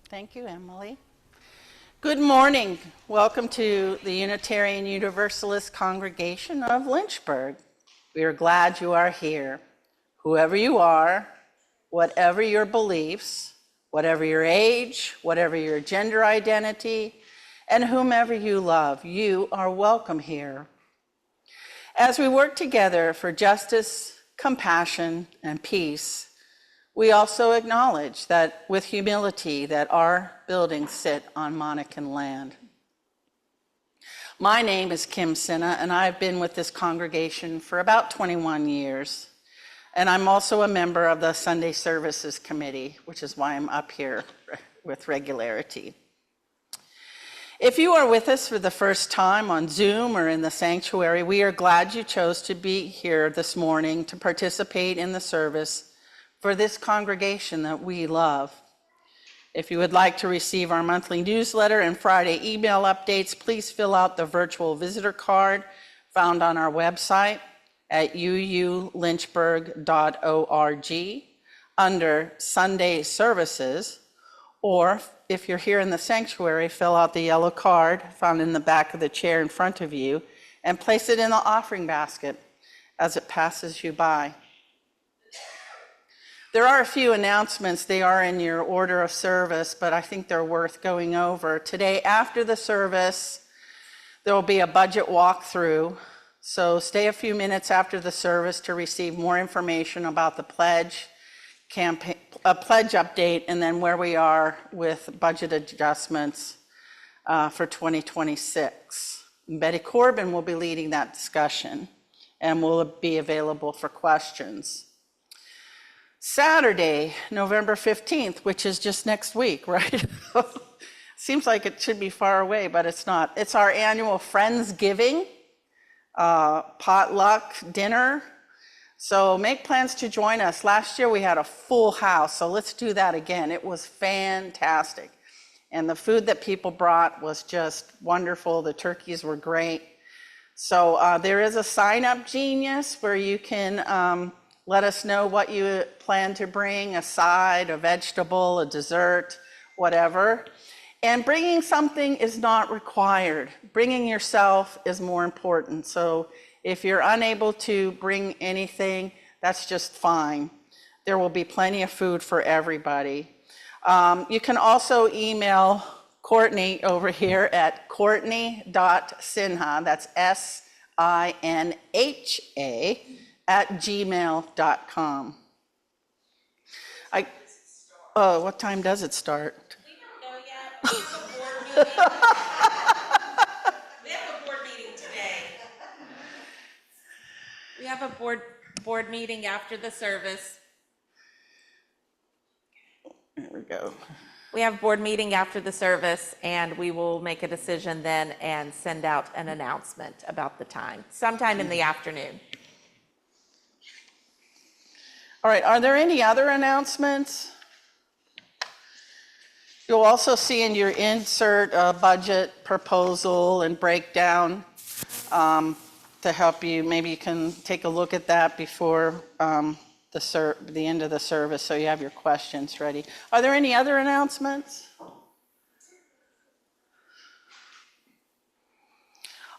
Thank you, Emily. Good morning. Welcome to the Unitarian Universalist Congregation of Lynchburg. We are glad you are here. Whoever you are, whatever your beliefs, whatever your age, whatever your gender identity, and whomever you love, you are welcome here. As we work together for justice, compassion, and peace, we also acknowledge that with humility that our buildings sit on Monacan land. My name is Kim Sinna, and I've been with this congregation for about 21 years. And I'm also a member of the Sunday Services Committee, which is why I'm up here with regularity. If you are with us for the first time on Zoom or in the sanctuary, we are glad you chose to be here this morning to participate in the service for this congregation that we love. If you would like to receive our monthly newsletter and Friday email updates, please fill out the virtual visitor card found on our website at uulynchburg.org under Sunday Services, or if you're here in the sanctuary, fill out the yellow card found in the back of the chair in front of you and place it in the offering basket as it passes you by. There are a few announcements. They are in your order of service, but I think they're worth going over. Today, after the service, there will be a budget walkthrough. So stay a few minutes after the service to receive more information about the pledge campaign, a pledge update, and then where we are with budget adjustments for 2026. Betty Corbin will be leading that discussion and will be available for questions. Saturday, November 15th, which is just next week, right? Seems like it should be far away, but it's not. It's our annual Friendsgiving potluck dinner. So make plans to join us. Last year we had a full house, so let's do that again. It was fantastic. And the food that people brought was just wonderful. The turkeys were great. So there is a sign-up genius where you can let us know what you plan to bring, a side, a vegetable, a dessert, whatever. And bringing something is not required. Bringing yourself is more important. So if you're unable to bring anything, that's just fine. There will be plenty of food for everybody. You can also email Courtney over here at courtney.sinha, that's S-I-N-H-A, @gmail.com. What time does it start? We don't know yet. We have a board meeting. We have a board meeting today. We have a board meeting after the service. There we go. We have a board meeting after the service, and we will make a decision then and send out an announcement about the time, sometime in the afternoon. All right, are there any other announcements? You'll also see in your insert a budget proposal and breakdown to help you. Maybe you can take a look at that before the end of the service so you have your questions ready. Are there any other announcements?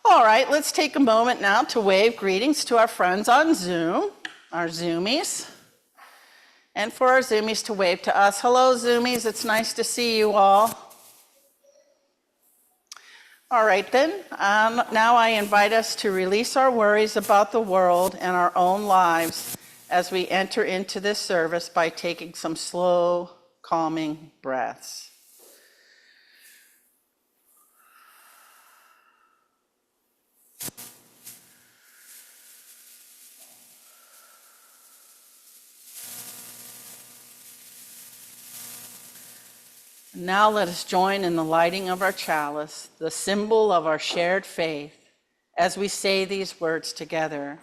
All right, let's take a moment now to wave greetings to our friends on Zoom, our Zoomies. And for our Zoomies to wave to us. Hello, Zoomies. It's nice to see you all. All right, then. Now I invite us to release our worries about the world and our own lives as we enter into this service by taking some slow, calming breaths. Now let us join in the lighting of our chalice, the symbol of our shared faith, as we say these words together.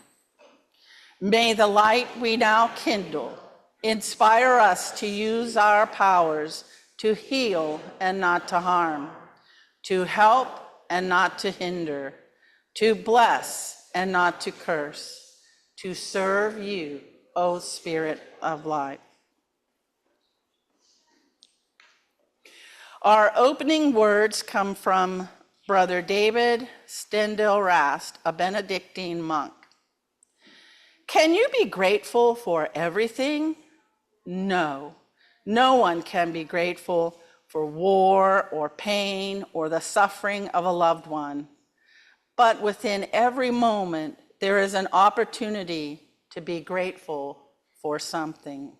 May the light we now kindle inspire us to use our powers to heal and not to harm, to help and not to hinder, to bless and not to curse, to serve you, O Spirit of life. Our opening words come from Brother David Stendahl-Rast, a Benedictine monk. Can you be grateful for everything? No. No one can be grateful for war or pain or the suffering of a loved one. But within every moment, there is an opportunity to be grateful for something.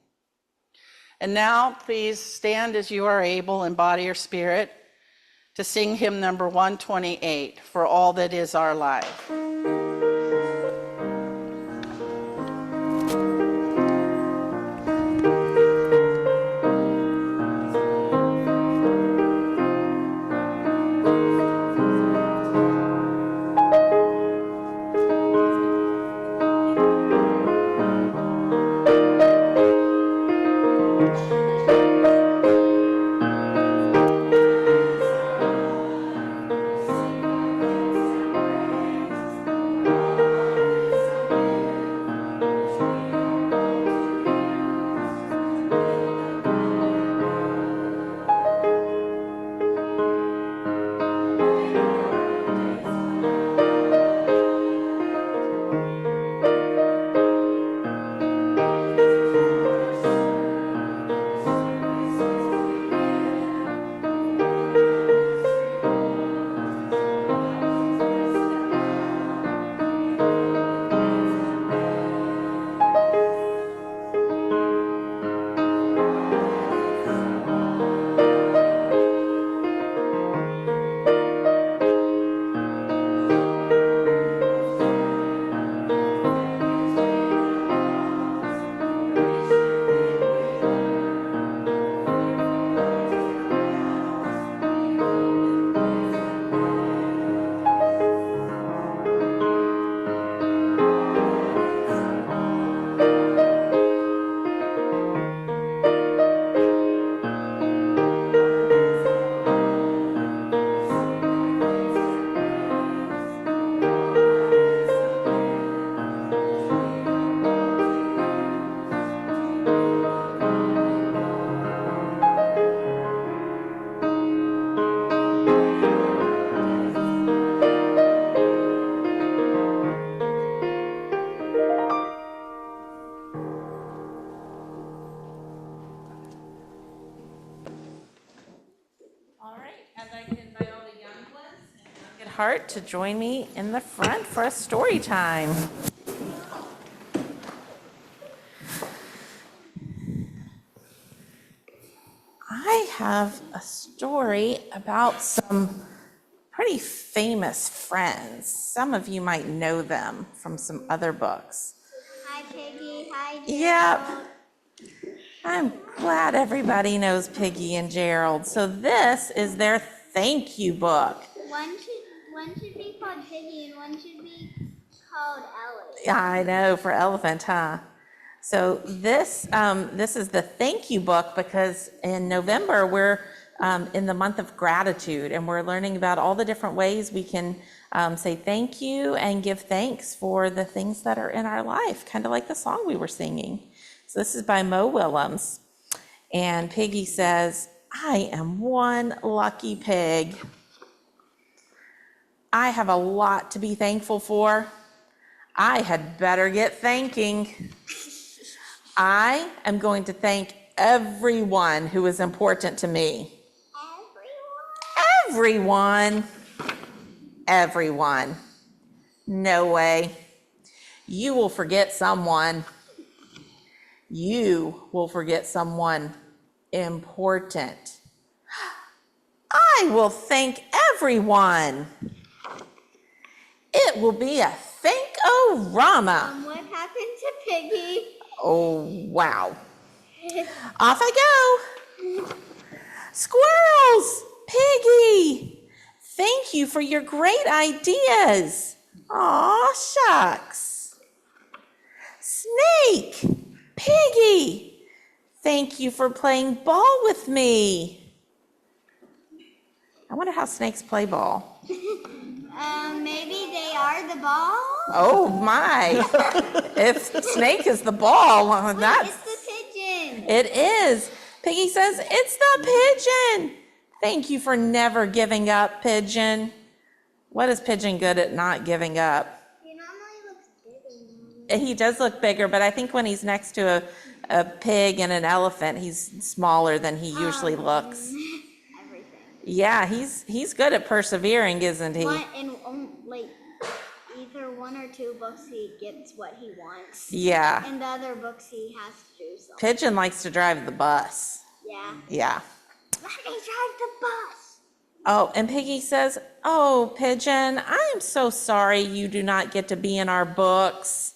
And now, please stand as you are able in body or spirit to sing hymn number 128, For All That Is Our Life. Heart to join me in the front for a story time. I have a story about some pretty famous friends. Some of you might know them from some other books. Hi, Piggy. Hi, Gerald. Yep. I'm glad everybody knows Piggy and Gerald. So this is their thank you book. One should be called Piggy and one should be called Ellie. Yeah, I know, for elephant, huh? So this is the thank you book because in November we're in the month of gratitude and we're learning about all the different ways we can say thank you and give thanks for the things that are in our life, kind of like the song we were singing. So this is by Mo Willems, and Piggy says, I am one lucky pig. I have a lot to be thankful for. I had better get thanking. I am going to thank everyone who is important to me. Everyone. Everyone. No way. You will forget someone. You will forget someone important. I will thank everyone. It will be a thank-o-rama. What happened to Piggy? Oh, wow. Off I go. Squirrels, Piggy, thank you for your great ideas. Aw, shucks. Snake, Piggy, thank you for playing ball with me. I wonder how snakes play ball. Maybe they are the ball? Oh my. If snake is the ball, that's... It's the pigeon. It is. Piggy says, it's the pigeon. Thank you for never giving up, Pigeon. What is Pigeon good at not giving up? He normally looks bigger. He does look bigger, but I think when he's next to a pig and an elephant, he's smaller than he usually looks. Everything. Yeah, he's good at persevering, isn't he? Like either 1 or 2 books he gets what he wants. Yeah. In the other books he has to do something. Pigeon likes to drive the bus. Yeah. Yeah. Let me drive the bus. Oh, and Piggy says, "Oh, Pigeon, I am so sorry you do not get to be in our books."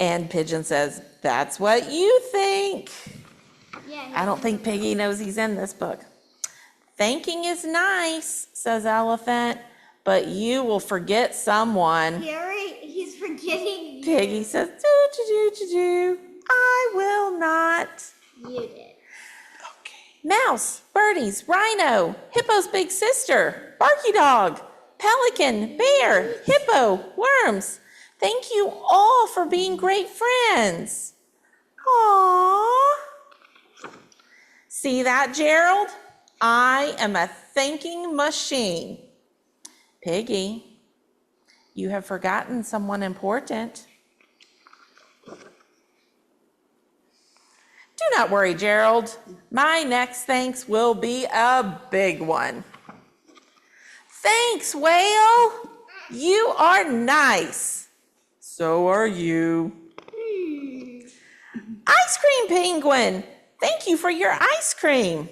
And Pigeon says, "That's what you think." Yeah. I don't think Piggy knows he's in this book. "Thanking is nice," says Elephant, "but you will forget someone." He's forgetting you. Piggy says, "Do. I will not." You did. Mouse, birdies, rhino, hippo's big sister, barky dog, pelican, bear, hippo, worms. Thank you all for being great friends. Aww. See that, Gerald? I am a thanking machine. Piggy, you have forgotten someone important. Do not worry, Gerald. My next thanks will be a big one. Thanks, Whale. You are nice. So are you. Ice cream penguin. Thank you for your ice cream.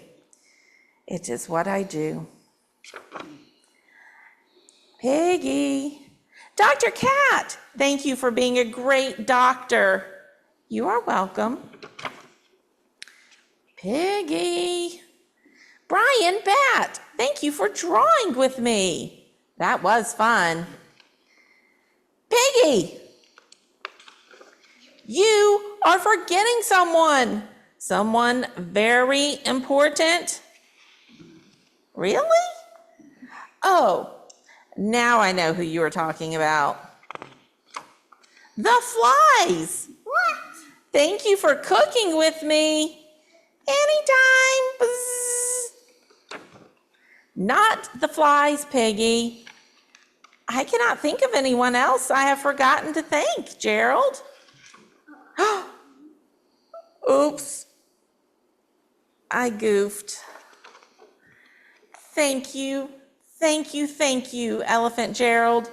It is what I do. Piggy. Dr. Cat. Thank you for being a great doctor. You are welcome. Piggy. Brian Bat, thank you for drawing with me. That was fun. Piggy, you are forgetting someone very important. Really? Oh, now I know who you were talking about. The flies. What? Thank you for cooking with me. Anytime. Bzz. Not the flies, Piggy. I cannot think of anyone else I have forgotten to thank, Gerald. Oops. I goofed. Thank you, Elephant Gerald.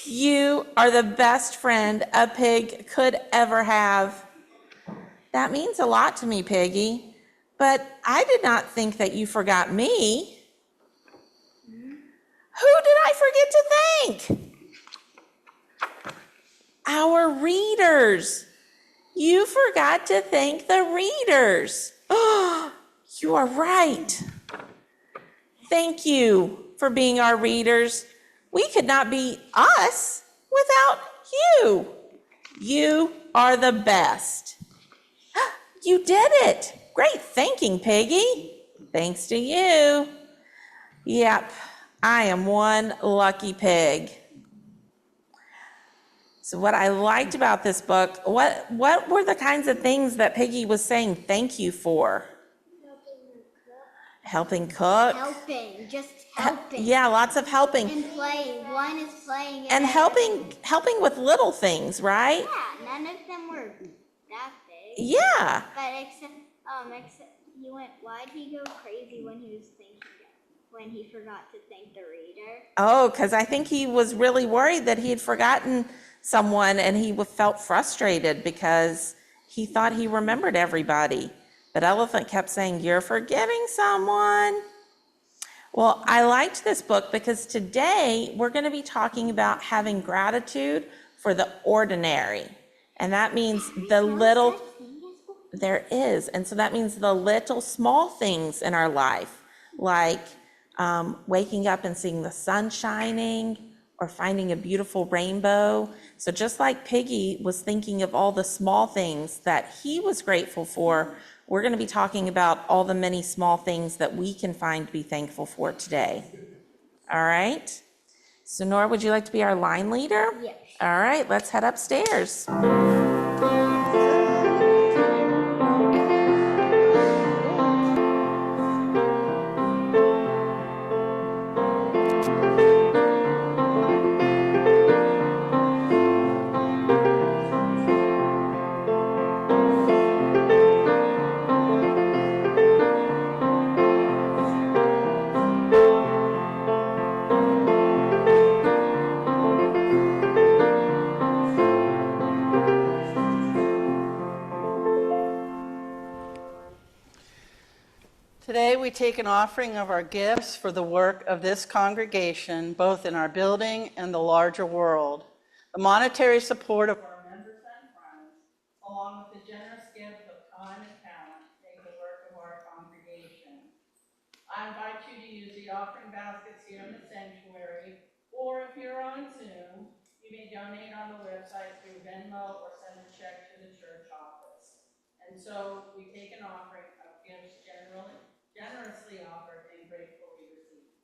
You are the best friend a pig could ever have. That means a lot to me, Piggy. But I did not think that you forgot me. Who did I forget to thank? Our readers. You forgot to thank the readers. Oh, you are right. Thank you for being our readers. We could not be us without you. You are the best. You did it. Great thinking, Piggy. Thanks to you. Yep, I am one lucky pig. So what I liked about this book, what were the kinds of things that Piggy was saying thank you for? Helping cook. Just helping. Yeah, lots of helping. And playing. One is playing. And helping with little things, right? Yeah, none of them were that big. Yeah. But except why'd he go crazy when he forgot to thank the reader? Oh, because I think he was really worried that he had forgotten someone, and he felt frustrated because he thought he remembered everybody. But Elephant kept saying, "You're forgetting someone." Well, I liked this book because today we're going to be talking about having gratitude for the ordinary. And that means the little, there is. And so that means the little small things in our life, like waking up and seeing the sun shining or finding a beautiful rainbow. So just like Piggy was thinking of all the small things that he was grateful for, we're going to be talking about all the many small things that we can find to be thankful for today. All right? So Nora, would you like to be our line leader? Yes. All right, let's head upstairs. take an offering of our gifts for the work of this congregation, both in our building and the larger world. The monetary support of our members and friends, along with the generous gift of time and talent, make the work of our congregation. I invite you to use the offering baskets here in the sanctuary, or if you're on Zoom, you may donate on the website through Venmo or send a check to the church office. And so we take an offering of gifts generously offered and gratefully received.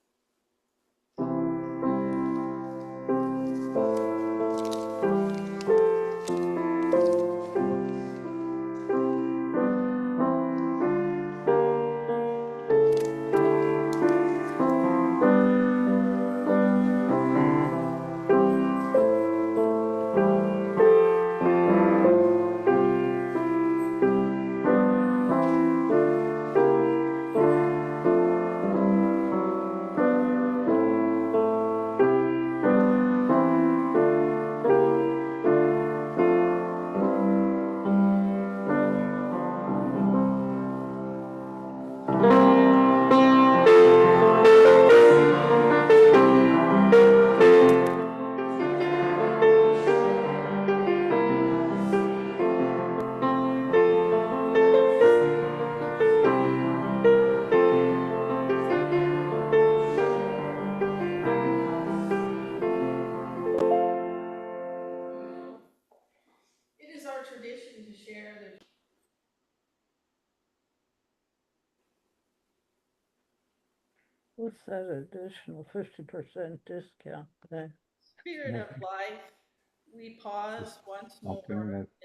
It is our tradition to share the What's that additional 50% discount there? spirit of life. We pause once more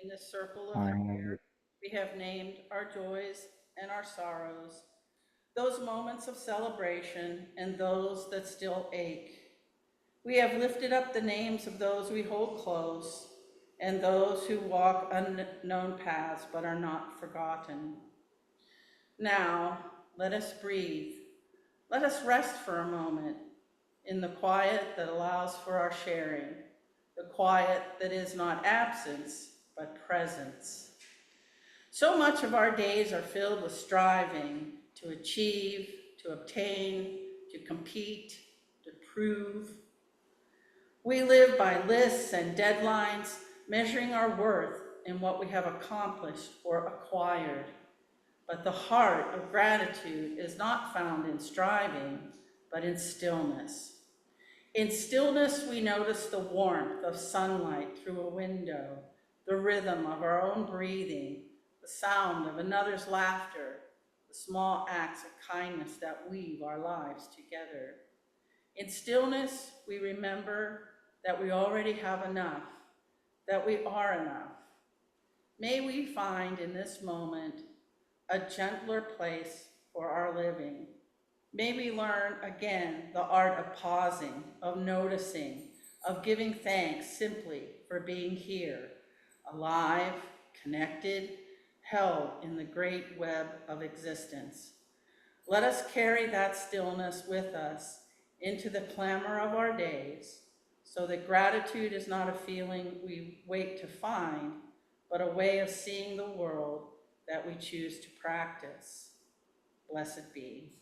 in this circle of prayer. We have named our joys and our sorrows, those moments of celebration and those that still ache. We have lifted up the names of those we hold close and those who walk unknown paths but are not forgotten. Now, let us breathe. Let us rest for a moment in the quiet that allows for our sharing, the quiet that is not absence, but presence. So much of our days are filled with striving to achieve, to obtain, to compete, to prove. We live by lists and deadlines, measuring our worth in what we have accomplished or acquired. But the heart of gratitude is not found in striving, but in stillness. In stillness, we notice the warmth of sunlight through a window, the rhythm of our own breathing, the sound of another's laughter, the small acts of kindness that weave our lives together. In stillness, we remember that we already have enough, that we are enough. May we find in this moment a gentler place for our living. May we learn again the art of pausing, of noticing, of giving thanks simply for being here, alive, connected, held in the great web of existence. Let us carry that stillness with us into the clamor of our days, so that gratitude is not a feeling we wait to find, but a way of seeing the world that we choose to practice. Blessed be.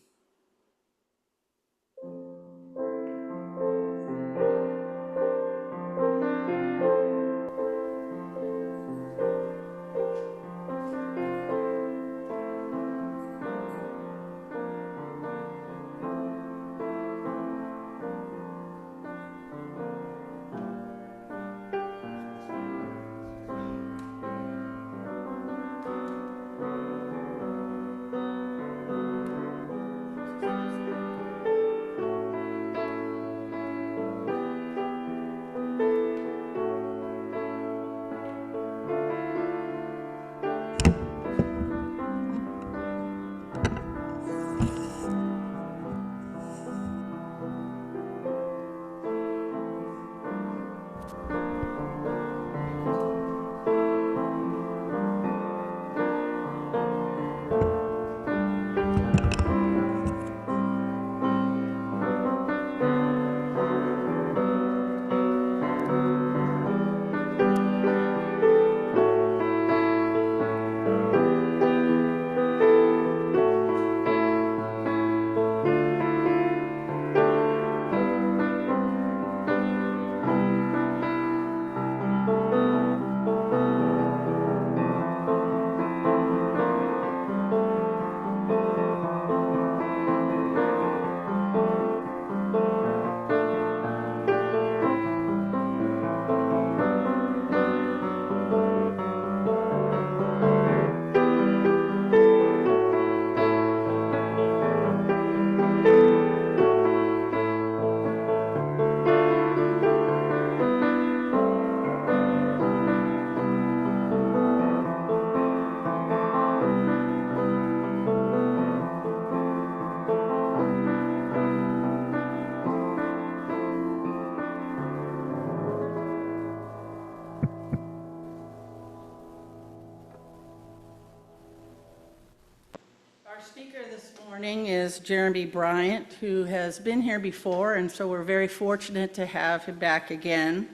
is Jer Bryant, who has been here before, and so we're very fortunate to have him back again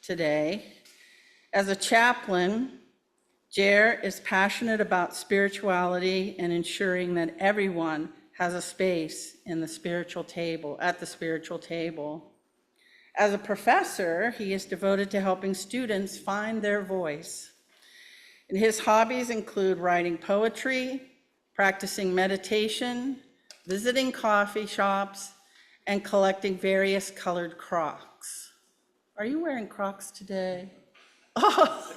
today. As a chaplain, Jer is passionate about spirituality and ensuring that everyone has a space in the spiritual table, at the spiritual table. As a professor, he is devoted to helping students find their voice. And his hobbies include writing poetry, practicing meditation, visiting coffee shops, and collecting various colored Crocs. Are you wearing Crocs today? Oh.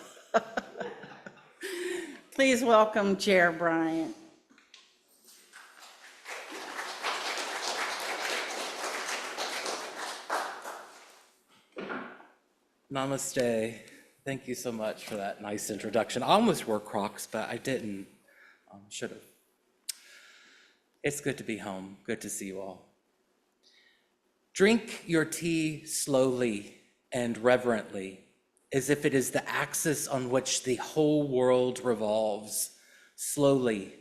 Please welcome Jer Bryant. Namaste. Thank you so much for that nice introduction. I almost wore Crocs, but I didn't. Should have. It's good to be home. Good to see you all. Drink your tea slowly and reverently, as if it is the axis on which the whole world revolves, slowly,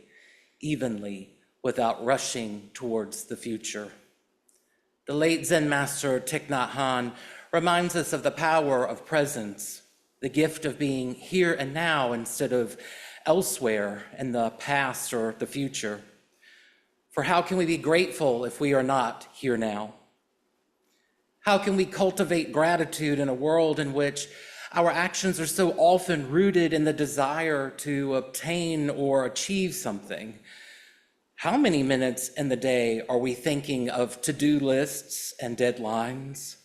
evenly, without rushing towards the future. The late Zen master Thich Nhat Hanh reminds us of the power of presence, the gift of being here and now instead of elsewhere in the past or the future. For how can we be grateful if we are not here now? How can we cultivate gratitude in a world in which our actions are so often rooted in the desire to obtain or achieve something? How many minutes in the day are we thinking of to-do lists and deadlines?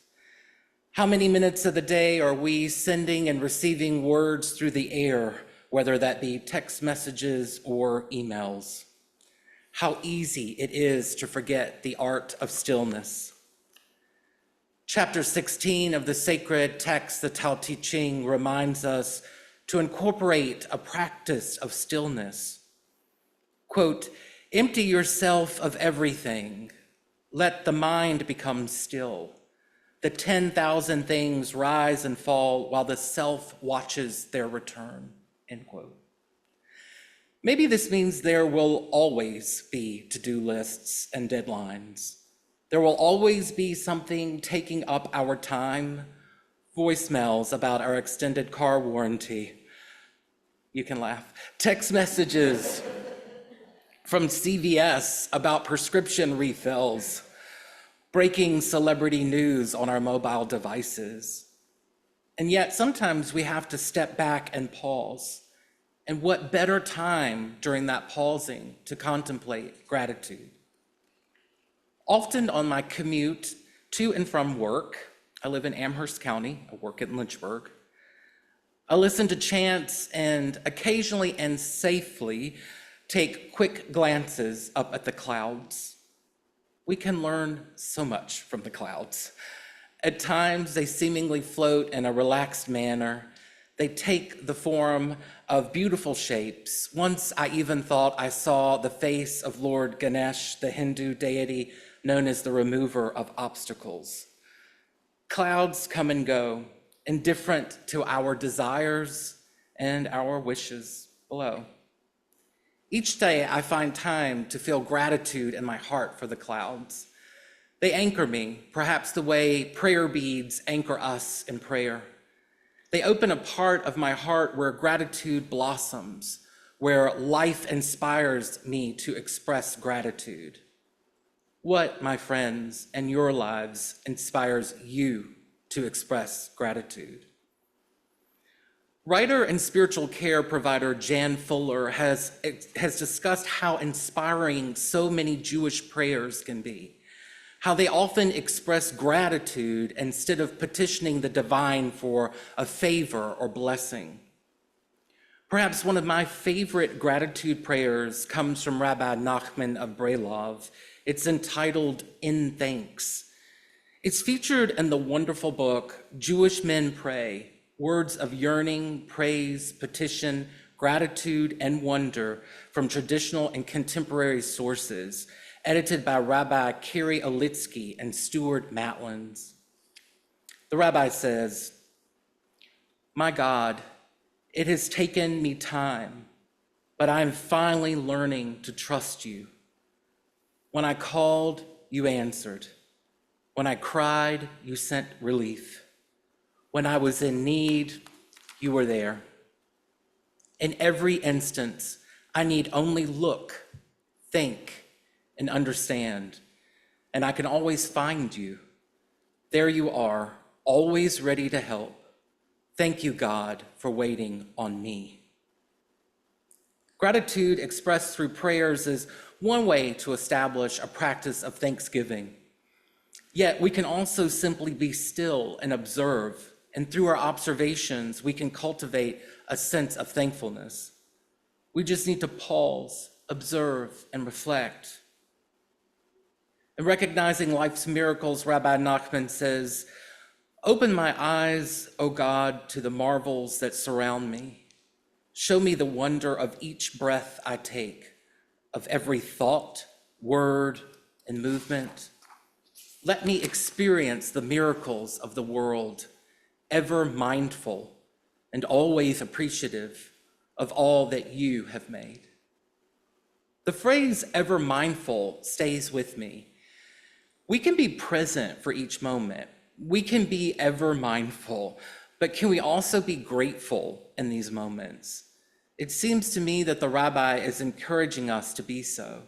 How many minutes of the day are we sending and receiving words through the air, whether that be text messages or emails? How easy it is to forget the art of stillness. Chapter 16 of the sacred text, the Tao Te Ching, reminds us to incorporate a practice of stillness. Quote, "Empty yourself of everything. Let the mind become still. The 10,000 things rise and fall while the self watches their return," end quote. Maybe this means there will always be to-do lists and deadlines. There will always be something taking up our time, voicemails about our extended car warranty. You can laugh. Text messages from CVS about prescription refills, breaking celebrity news on our mobile devices. And yet sometimes we have to step back and pause. And what better time during that pausing to contemplate gratitude? Often on my commute to and from work, I live in Amherst County, I work in Lynchburg, I listen to chants and occasionally and safely take quick glances up at the clouds. We can learn so much from the clouds. At times, they seemingly float in a relaxed manner. They take the form of beautiful shapes. Once I even thought I saw the face of Lord Ganesh, the Hindu deity known as the remover of obstacles. Clouds come and go, indifferent to our desires and our wishes below. Each day, I find time to feel gratitude in my heart for the clouds. They anchor me, perhaps the way prayer beads anchor us in prayer. They open a part of my heart where gratitude blossoms, where life inspires me to express gratitude. What, my friends, in your lives inspires you to express gratitude? Writer and spiritual care provider Jan Fuller has discussed how inspiring so many Jewish prayers can be, how they often express gratitude instead of petitioning the divine for a favor or blessing. Perhaps one of my favorite gratitude prayers comes from Rabbi Nachman of Brelov. It's entitled "In Thanks." It's featured in the wonderful book, Jewish Men Pray, Words of Yearning, Praise, Petition, Gratitude, and Wonder from Traditional and Contemporary Sources, edited by Rabbi Kerry Olitsky and Stuart Matlins. The rabbi says, "My God, it has taken me time, but I am finally learning to trust you. When I called, you answered. When I cried, you sent relief. When I was in need, you were there. In every instance, I need only look, think, and understand, and I can always find you. There you are, always ready to help. Thank you, God, for waiting on me. Gratitude expressed through prayers is one way to establish a practice of thanksgiving. Yet we can also simply be still and observe, and through our observations, we can cultivate a sense of thankfulness. We just need to pause, observe, and reflect. In recognizing life's miracles, Rabbi Nachman says, "Open my eyes, O God, to the marvels that surround me. Show me the wonder of each breath I take, of every thought, word, and movement. Let me experience the miracles of the world, ever mindful and always appreciative of all that you have made." The phrase "ever mindful" stays with me. We can be present for each moment. We can be ever mindful, but can we also be grateful in these moments? It seems to me that the rabbi is encouraging us to be so.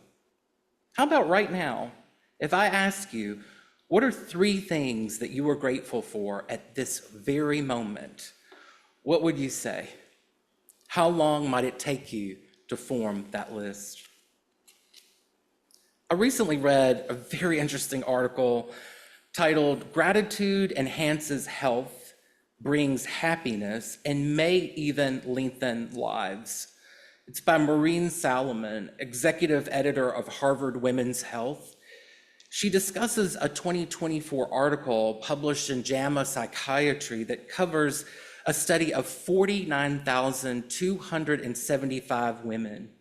How about right now? If I ask you, what are 3 things that you are grateful for at this very moment? What would you say? How long might it take you to form that list? I recently read a very interesting article titled "Gratitude Enhances Health, Brings Happiness, and May Even Lengthen Lives." It's by Maureen Salomon, executive editor of Harvard Women's Health. She discusses a 2024 article published in JAMA Psychiatry that covers a study of 49,275 women.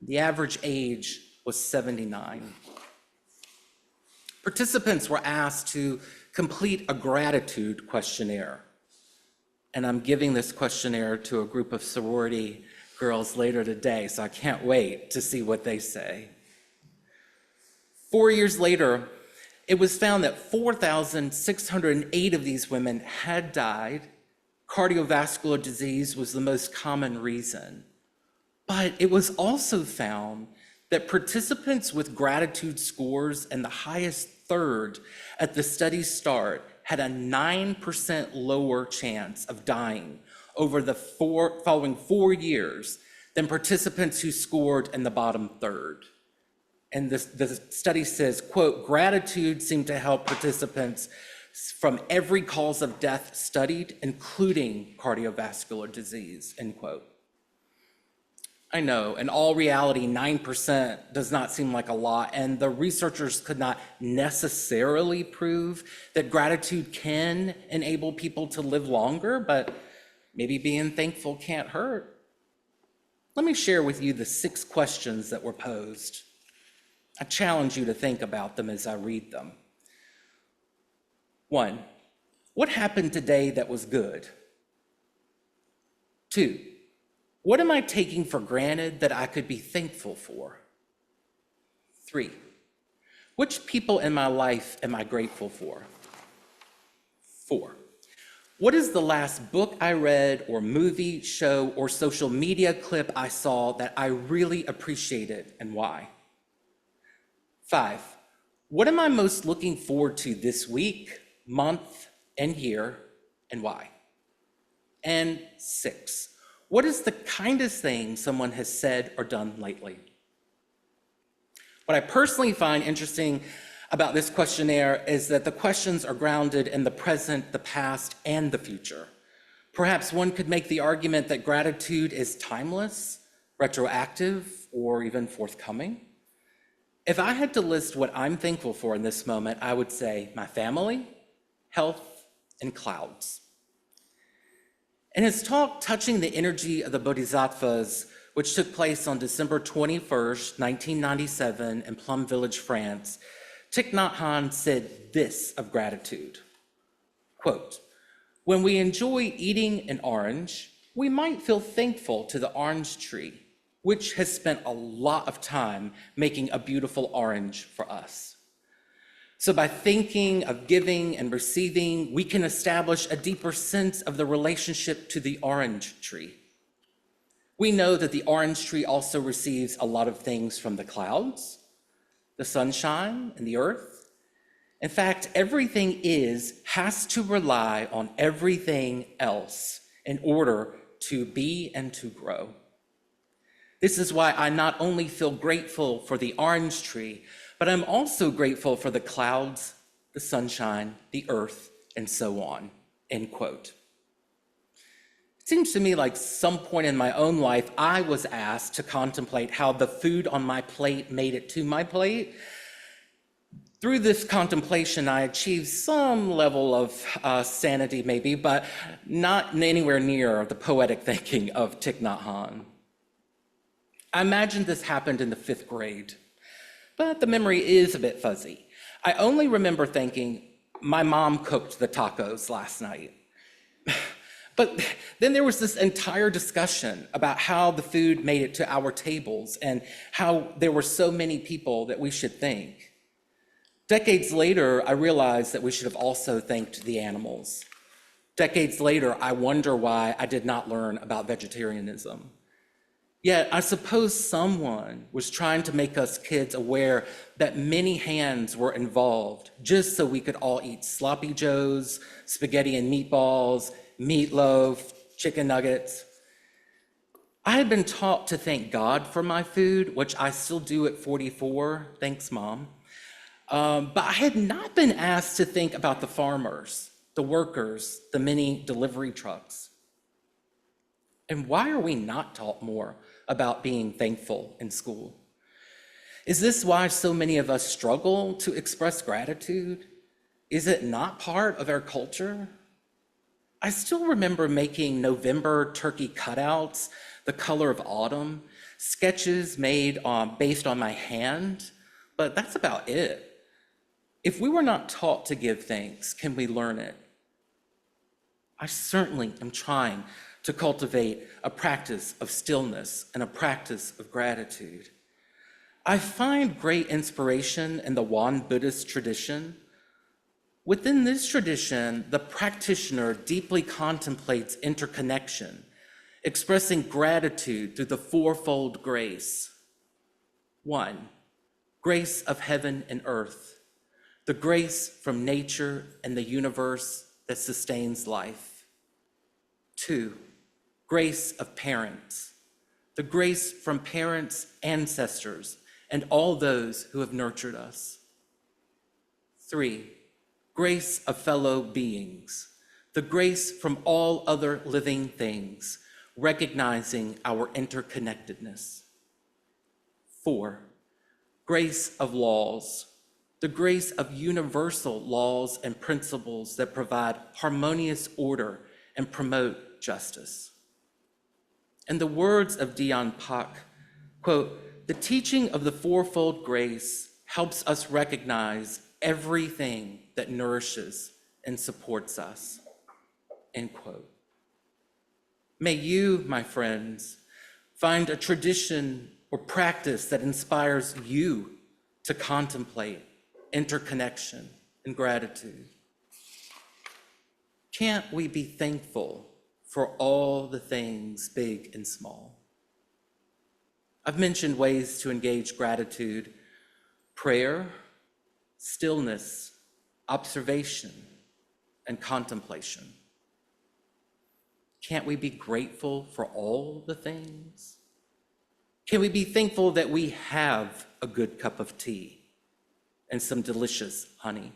The average age was 79. Participants were asked to complete a gratitude questionnaire. And I'm giving this questionnaire to a group of sorority girls later today, so I can't wait to see what they say. 4 years later, it was found that 4,608 of these women had died. Cardiovascular disease was the most common reason. But it was also found that participants with gratitude scores in the highest third at the study's start had a 9% lower chance of dying over the following 4 years than participants who scored in the bottom third. And the study says, quote, "Gratitude seemed to help participants from every cause of death studied, including cardiovascular disease," end quote. I know, in all reality, 9% does not seem like a lot, and the researchers could not necessarily prove that gratitude can enable people to live longer, but maybe being thankful can't hurt. Let me share with you the 6 questions that were posed. I challenge you to think about them as I read them. 1, what happened today that was good? 2, what am I taking for granted that I could be thankful for? 3, which people in my life am I grateful for? 4, what is the last book I read or movie, show, or social media clip I saw that I really appreciated and why? 5, what am I most looking forward to this week, month, and year, and why? And 6, what is the kindest thing someone has said or done lately? What I personally find interesting about this questionnaire is that the questions are grounded in the present, the past, and the future. Perhaps one could make the argument that gratitude is timeless, retroactive, or even forthcoming. If I had to list what I'm thankful for in this moment, I would say my family, health, and clouds. In his talk, Touching the Energy of the Bodhisattvas, which took place on December 21st, 1997 in Plum Village, France, Thich Nhat Hanh said this of gratitude, quote, "When we enjoy eating an orange, we might feel thankful to the orange tree, which has spent a lot of time making a beautiful orange for us. So by thinking of giving and receiving, we can establish a deeper sense of the relationship to the orange tree. We know that the orange tree also receives a lot of things from the clouds, the sunshine, and the earth. In fact, everything has to rely on everything else in order to be and to grow. This is why I not only feel grateful for the orange tree, but I'm also grateful for the clouds, the sunshine, the earth, and so on, end quote. It seems to me like some point in my own life, I was asked to contemplate how the food on my plate made it to my plate. Through this contemplation, I achieved some level of sanity maybe, but not anywhere near the poetic thinking of Thich Nhat Hanh. I imagine this happened in the 5th grade, but the memory is a bit fuzzy. I only remember thinking, my mom cooked the tacos last night. But then there was this entire discussion about how the food made it to our tables and how there were so many people that we should thank. Decades later, I realized that we should have also thanked the animals. Decades later, I wonder why I did not learn about vegetarianism. Yet, I suppose someone was trying to make us kids aware that many hands were involved just so we could all eat sloppy joes, spaghetti and meatballs, meatloaf, chicken nuggets. I had been taught to thank God for my food, which I still do at 44, thanks Mom. But I had not been asked to think about the farmers, the workers, the many delivery trucks. And why are we not taught more about being thankful in school? Is this why so many of us struggle to express gratitude? Is it not part of our culture? I still remember making November turkey cutouts, the color of autumn, sketches made based on my hand, but that's about it. If we were not taught to give thanks, can we learn it? I certainly am trying to cultivate a practice of stillness and a practice of gratitude. I find great inspiration in the Wan Buddhist tradition. Within this tradition, the practitioner deeply contemplates interconnection, expressing gratitude through the fourfold grace. 1, grace of heaven and earth, the grace from nature and the universe that sustains life. 2, grace of parents, the grace from parents, ancestors, and all those who have nurtured us. 3, grace of fellow beings, the grace from all other living things, recognizing our interconnectedness. 4, grace of laws, the grace of universal laws and principles that provide harmonious order and promote justice. In the words of Dion Pak, quote, "The teaching of the fourfold grace helps us recognize everything that nourishes and supports us," end quote. May you, my friends, find a tradition or practice that inspires you to contemplate interconnection and gratitude. Can't we be thankful for all the things big and small? I've mentioned ways to engage gratitude: prayer, stillness, observation, and contemplation. Can't we be grateful for all the things? Can we be thankful that we have a good cup of tea and some delicious honey?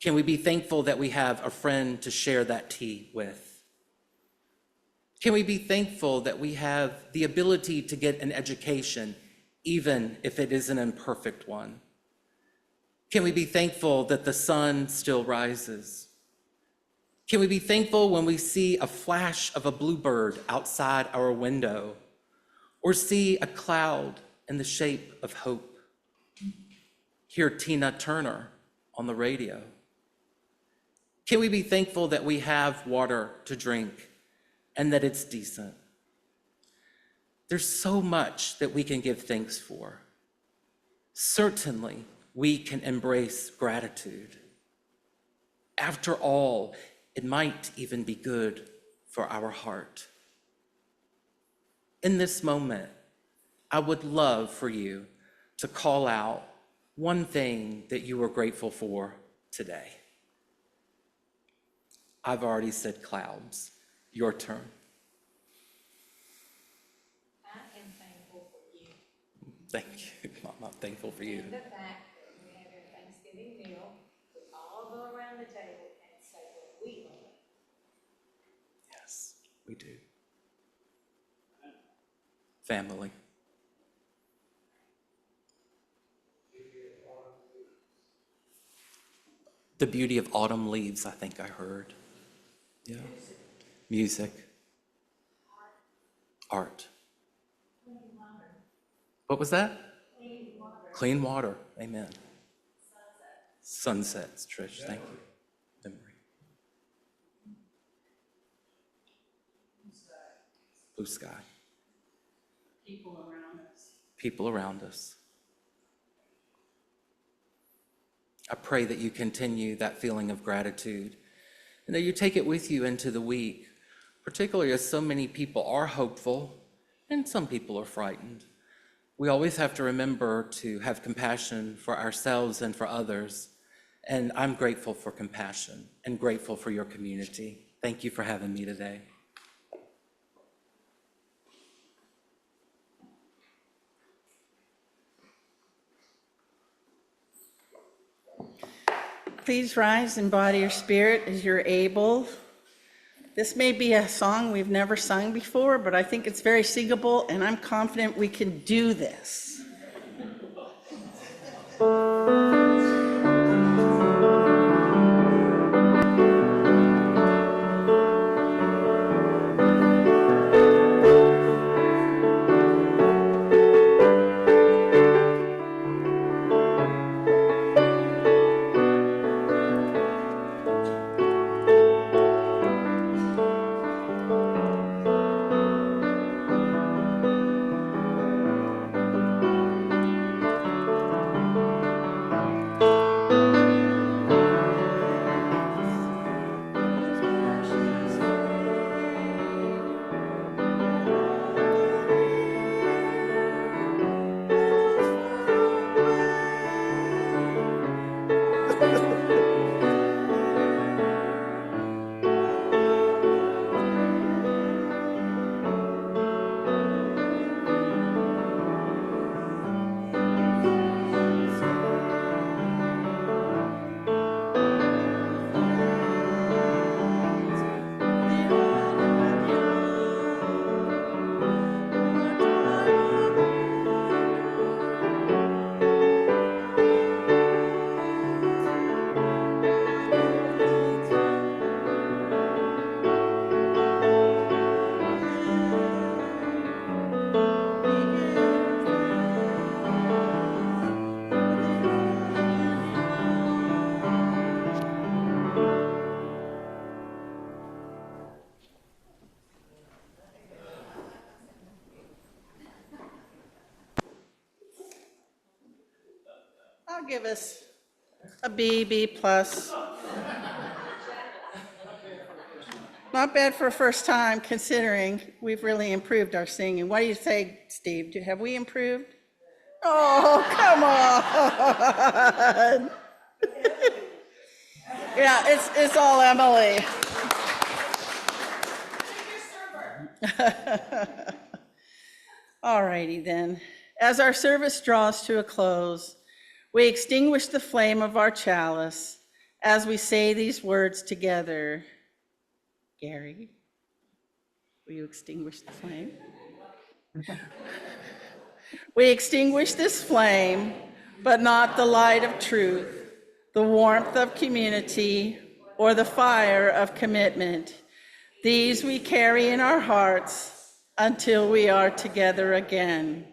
Can we be thankful that we have a friend to share that tea with? Can we be thankful that we have the ability to get an education, even if it is an imperfect one? Can we be thankful that the sun still rises? Can we be thankful when we see a flash of a bluebird outside our window, or see a cloud in the shape of hope? Hear Tina Turner on the radio? Can we be thankful that we have water to drink and that it's decent? There's so much that we can give thanks for. Certainly, we can embrace gratitude. After all, it might even be good for our heart. In this moment, I would love for you to call out one thing that you are grateful for today. I've already said clouds. Your turn. I am thankful for you. Thank you. I'm thankful for you. And the fact that we have your Thanksgiving meal, we all go around the table and say what we love. Yes, we do. Family. The beauty of autumn leaves, I think I heard. Yeah. Music. Art. What was that? Clean water. Clean water. Amen. Sunsets, Trish. Thank you. Memory. Blue sky. People around us. People around us. I pray that you continue that feeling of gratitude and that you take it with you into the week, particularly as so many people are hopeful and some people are frightened. We always have to remember to have compassion for ourselves and for others. And I'm grateful for compassion and grateful for your community. Thank you for having me today. Please rise and body your spirit as you're able. This may be a song we've never sung before, but I think it's very singable, and I'm confident we can do this. I'll give us a B, B plus. Not bad for a first time, considering we've really improved our singing. What do you say, Steve? Have we improved? Oh, come on. Yeah, it's all Emily. All righty then. As our service draws to a close, we extinguish the flame of our chalice as we say these words together. Gary, will you extinguish the flame? We extinguish this flame, but not the light of truth, the warmth of community, or the fire of commitment. These we carry in our hearts until we are together again.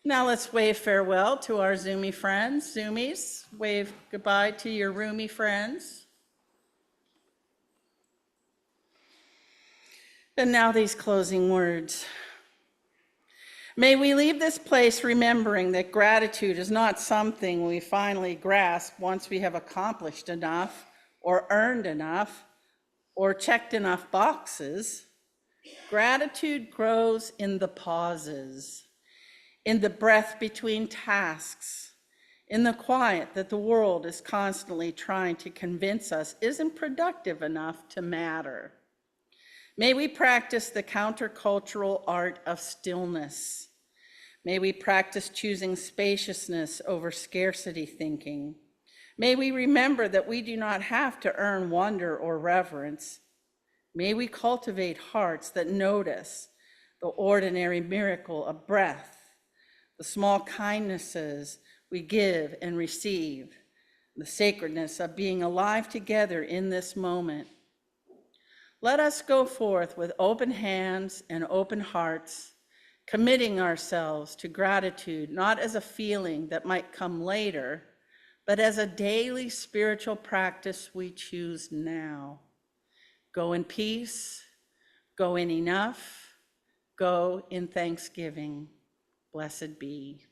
Now let's wave farewell to our Zoomie friends. Zoomies, wave goodbye to your roomie friends. And now these closing words. May we leave this place remembering that gratitude is not something we finally grasp once we have accomplished enough, or earned enough, or checked enough boxes. Gratitude grows in the pauses, in the breath between tasks, in the quiet that the world is constantly trying to convince us isn't productive enough to matter. May we practice the countercultural art of stillness. May we practice choosing spaciousness over scarcity thinking. May we remember that we do not have to earn wonder or reverence. May we cultivate hearts that notice the ordinary miracle of breath, the small kindnesses we give and receive, the sacredness of being alive together in this moment. Let us go forth with open hands and open hearts, committing ourselves to gratitude, not as a feeling that might come later, but as a daily spiritual practice we choose now. Go in peace, go in enough, go in thanksgiving. Blessed be.